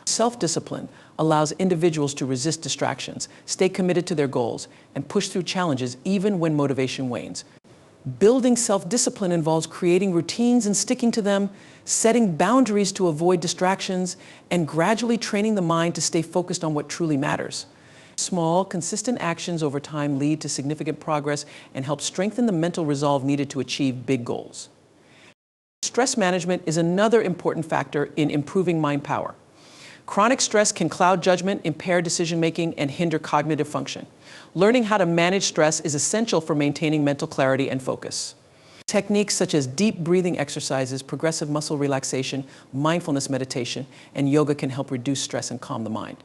Speaker 1: Self-discipline allows individuals to resist distractions, stay committed to their goals, and push through challenges even when motivation wanes. Building self-discipline involves creating routines and sticking to them, setting boundaries to avoid distractions, and gradually training the mind to stay focused on what truly matters. Small, consistent actions over time lead to significant progress and help strengthen the mental resolve needed to achieve big goals. Stress management is another important factor in improving mind power. Chronic stress can cloud judgment, impair decision-making, and hinder cognitive function. Learning how to manage stress is essential for maintaining mental clarity and focus. Techniques such as deep breathing exercises, progressive muscle relaxation, mindfulness meditation, and yoga can help reduce stress and calm the mind.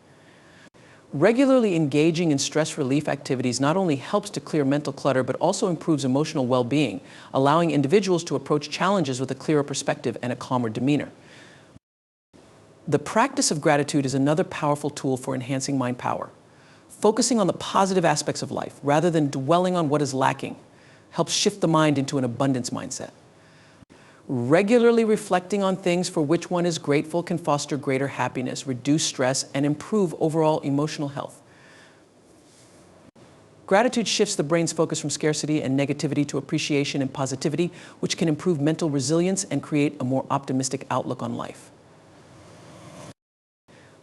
Speaker 1: Regularly engaging in stress relief activities not only helps to clear mental clutter, but also improves emotional well-being, allowing individuals to approach challenges with a clearer perspective and a calmer demeanor. The practice of gratitude is another powerful tool for enhancing mind power. Focusing on the positive aspects of life, rather than dwelling on what is lacking, helps shift the mind into an abundance mindset. Regularly reflecting on things for which one is grateful can foster greater happiness, reduce stress, and improve overall emotional health. Gratitude shifts the brain's focus from scarcity and negativity to appreciation and positivity, which can improve mental resilience and create a more optimistic outlook on life.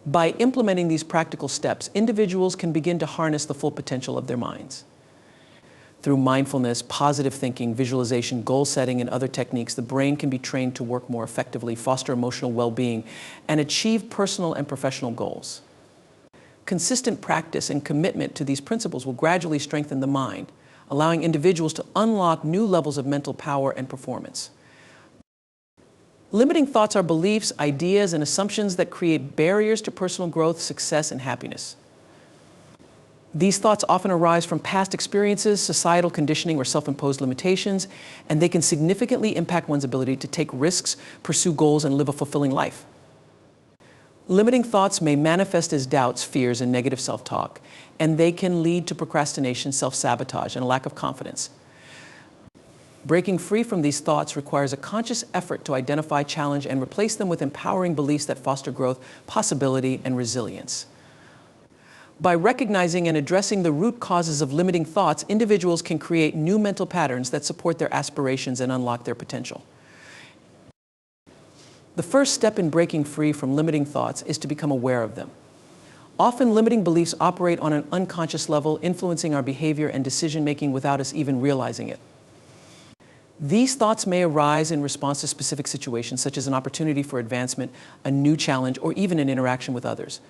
Speaker 1: By implementing these practical steps, individuals can begin to harness the full potential of their minds. Through mindfulness, positive thinking, visualization, goal setting, and other techniques, the brain can be trained to work more effectively, foster emotional well-being, and achieve personal and professional goals. Consistent practice and commitment to these principles will gradually strengthen the mind, allowing individuals to unlock new levels of mental power and performance. Limiting thoughts are beliefs, ideas, and assumptions that create barriers to personal growth, success, and happiness. These thoughts often arise from past experiences, societal conditioning, or self-imposed limitations, and they can significantly impact one's ability to take risks, pursue goals, and live a fulfilling life. Limiting thoughts may manifest as doubts, fears, and negative self-talk, and they can lead to procrastination, self-sabotage, and a lack of confidence. Breaking free from these thoughts requires a conscious effort to identify, challenge, and replace them with empowering beliefs that foster growth, possibility, and resilience. By recognizing and addressing the root causes of limiting thoughts, individuals can create new mental patterns that support their aspirations and unlock their potential. The first step in breaking free from limiting thoughts is to become aware of them. Often, limiting beliefs operate on an unconscious level, influencing our behavior and decision-making without us even realizing it. These thoughts may arise in response to specific situations, such as an opportunity for advancement, a new challenge, or even an interaction with others.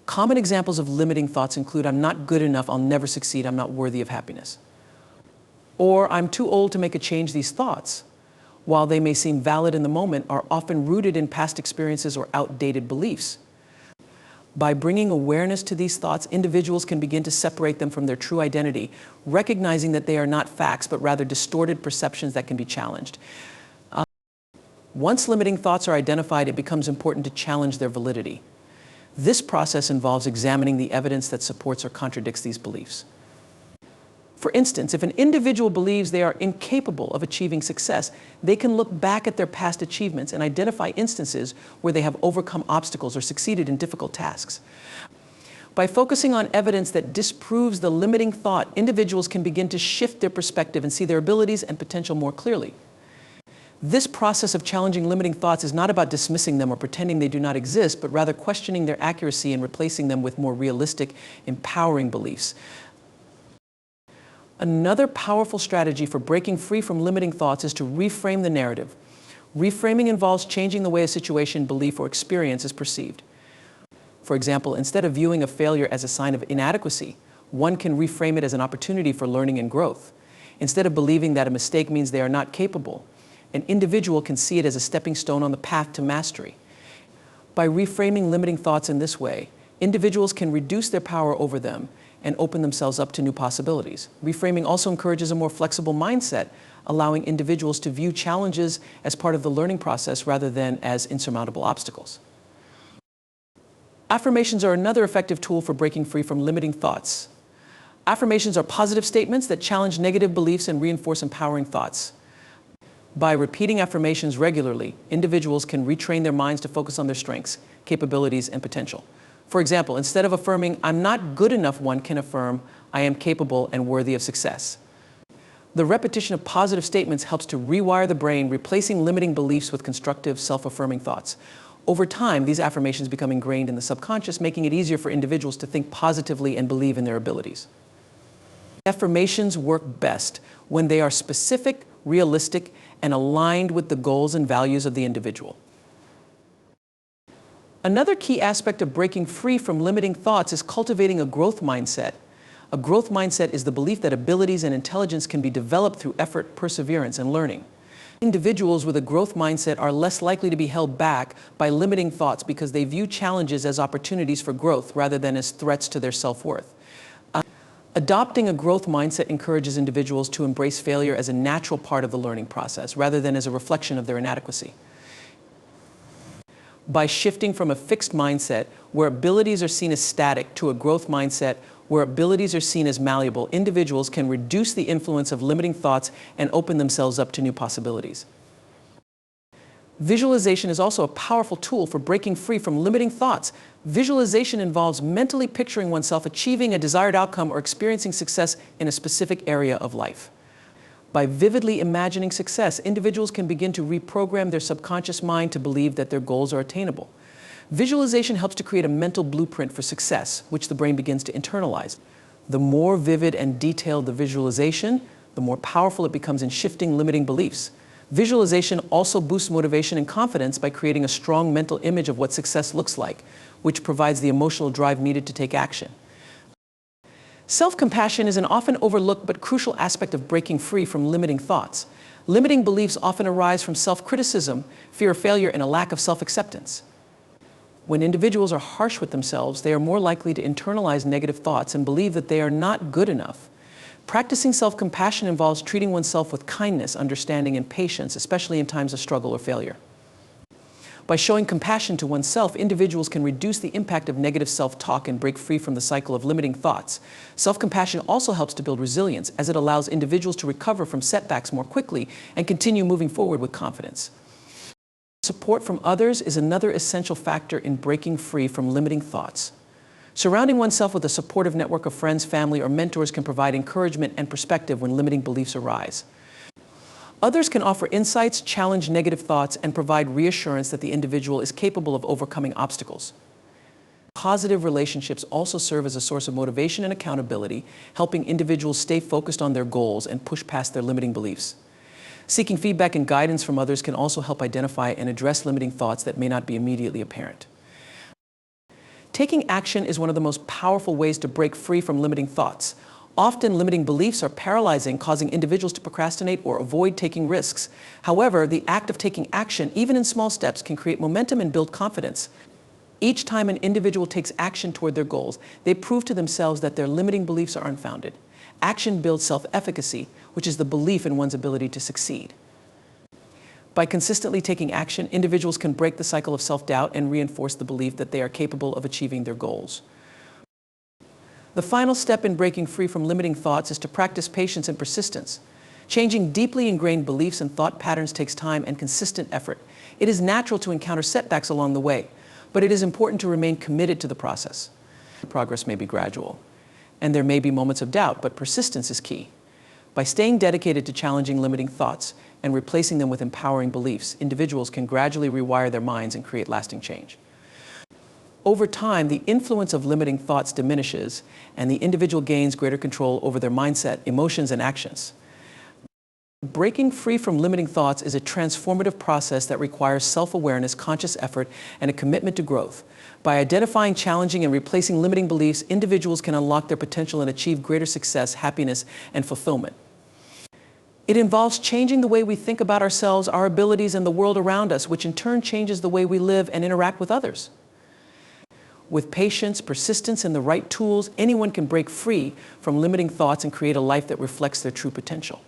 Speaker 1: Common examples of limiting thoughts include, "I'm not good enough, I'll never succeed, I'm not worthy of happiness." Or, "I'm too old to make a change." These thoughts, while they may seem valid in the moment, are often rooted in past experiences or outdated beliefs. By bringing awareness to these thoughts, individuals can begin to separate them from their true identity, recognizing that they are not facts, but rather distorted perceptions that can be challenged. Once limiting thoughts are identified, it becomes important to challenge their validity. This process involves examining the evidence that supports or contradicts these beliefs. For instance, if an individual believes they are incapable of achieving success, they can look back at their past achievements and identify instances where they have overcome obstacles or succeeded in difficult tasks. By focusing on evidence that disproves the limiting thought, individuals can begin to shift their perspective and see their abilities and potential more clearly. This process of challenging limiting thoughts is not about dismissing them or pretending they do not exist, but rather questioning their accuracy and replacing them with more realistic, empowering beliefs. Another powerful strategy for breaking free from limiting thoughts is to reframe the narrative. Reframing involves changing the way a situation, belief, or experience is perceived. For example, instead of viewing a failure as a sign of inadequacy, one can reframe it as an opportunity for learning and growth. Instead of believing that a mistake means they are not capable, an individual can see it as a stepping stone on the path to mastery. By reframing limiting thoughts in this way, individuals can reduce their power over them and open themselves up to new possibilities. Reframing also encourages a more flexible mindset, allowing individuals to view challenges as part of the learning process rather than as insurmountable obstacles. Affirmations are another effective tool for breaking free from limiting thoughts. Affirmations are positive statements that challenge negative beliefs and reinforce empowering thoughts. By repeating affirmations regularly, individuals can retrain their minds to focus on their strengths, capabilities, and potential. For example, instead of affirming, "I'm not good enough," one can affirm, "I am capable and worthy of success." The repetition of positive statements helps to rewire the brain, replacing limiting beliefs with constructive, self-affirming thoughts. Over time, these affirmations become ingrained in the subconscious, making it easier for individuals to think positively and believe in their abilities. Affirmations work best when they are specific, realistic, and aligned with the goals and values of the individual. Another key aspect of breaking free from limiting thoughts is cultivating a growth mindset. A growth mindset is the belief that abilities and intelligence can be developed through effort, perseverance, and learning. Individuals with a growth mindset are less likely to be held back by limiting thoughts because they view challenges as opportunities for growth rather than as threats to their self-worth. Adopting a growth mindset encourages individuals to embrace failure as a natural part of the learning process rather than as a reflection of their inadequacy. By shifting from a fixed mindset where abilities are seen as static to a growth mindset where abilities are seen as malleable, individuals can reduce the influence of limiting thoughts and open themselves up to new possibilities. Visualization is also a powerful tool for breaking free from limiting thoughts. Visualization involves mentally picturing oneself achieving a desired outcome or experiencing success in a specific area of life. By vividly imagining success, individuals can begin to reprogram their subconscious mind to believe that their goals are attainable. Visualization helps to create a mental blueprint for success, which the brain begins to internalize. The more vivid and detailed the visualization, the more powerful it becomes in shifting limiting beliefs. Visualization also boosts motivation and confidence by creating a strong mental image of what success looks like, which provides the emotional drive needed to take action. Self-compassion is an often overlooked but crucial aspect of breaking free from limiting thoughts. Limiting beliefs often arise from self-criticism, fear of failure, and a lack of self-acceptance. When individuals are harsh with themselves, they are more likely to internalize negative thoughts and believe that they are not good enough. Practicing self-compassion involves treating oneself with kindness, understanding, and patience, especially in times of struggle or failure. By showing compassion to oneself, individuals can reduce the impact of negative self-talk and break free from the cycle of limiting thoughts. Self-compassion also helps to build resilience, as it allows individuals to recover from setbacks more quickly and continue moving forward with confidence. Support from others is another essential factor in breaking free from limiting thoughts. Surrounding oneself with a supportive network of friends, family, or mentors can provide encouragement and perspective when limiting beliefs arise. Others can offer insights, challenge negative thoughts, and provide reassurance that the individual is capable of overcoming obstacles. Positive relationships also serve as a source of motivation and accountability, helping individuals stay focused on their goals and push past their limiting beliefs. Seeking feedback and guidance from others can also help identify and address limiting thoughts that may not be immediately apparent. Taking action is one of the most powerful ways to break free from limiting thoughts. Often, limiting beliefs are paralyzing, causing individuals to procrastinate or avoid taking risks. However, the act of taking action, even in small steps, can create momentum and build confidence. Each time an individual takes action toward their goals, they prove to themselves that their limiting beliefs are unfounded. Action builds self-efficacy, which is the belief in one's ability to succeed. By consistently taking action, individuals can break the cycle of self-doubt and reinforce the belief that they are capable of achieving their goals. The final step in breaking free from limiting thoughts is to practice patience and persistence. Changing deeply ingrained beliefs and thought patterns takes time and consistent effort. It is natural to encounter setbacks along the way, but it is important to remain committed to the process. Progress may be gradual, and there may be moments of doubt, but persistence is key. By staying dedicated to challenging limiting thoughts and replacing them with empowering beliefs, individuals can gradually rewire their minds and create lasting change. Over time, the influence of limiting thoughts diminishes, and the individual gains greater control over their mindset, emotions, and actions. Breaking free from limiting thoughts is a transformative process that requires self-awareness, conscious effort, and a commitment to growth. By identifying, challenging, and replacing limiting beliefs, individuals can unlock their potential and achieve greater success, happiness, and fulfillment. It involves changing the way we think about ourselves, our abilities, and the world around us, which in turn changes the way we live and interact with others. With patience, persistence, and the right tools, anyone can break free from limiting thoughts and create a life that reflects their true potential.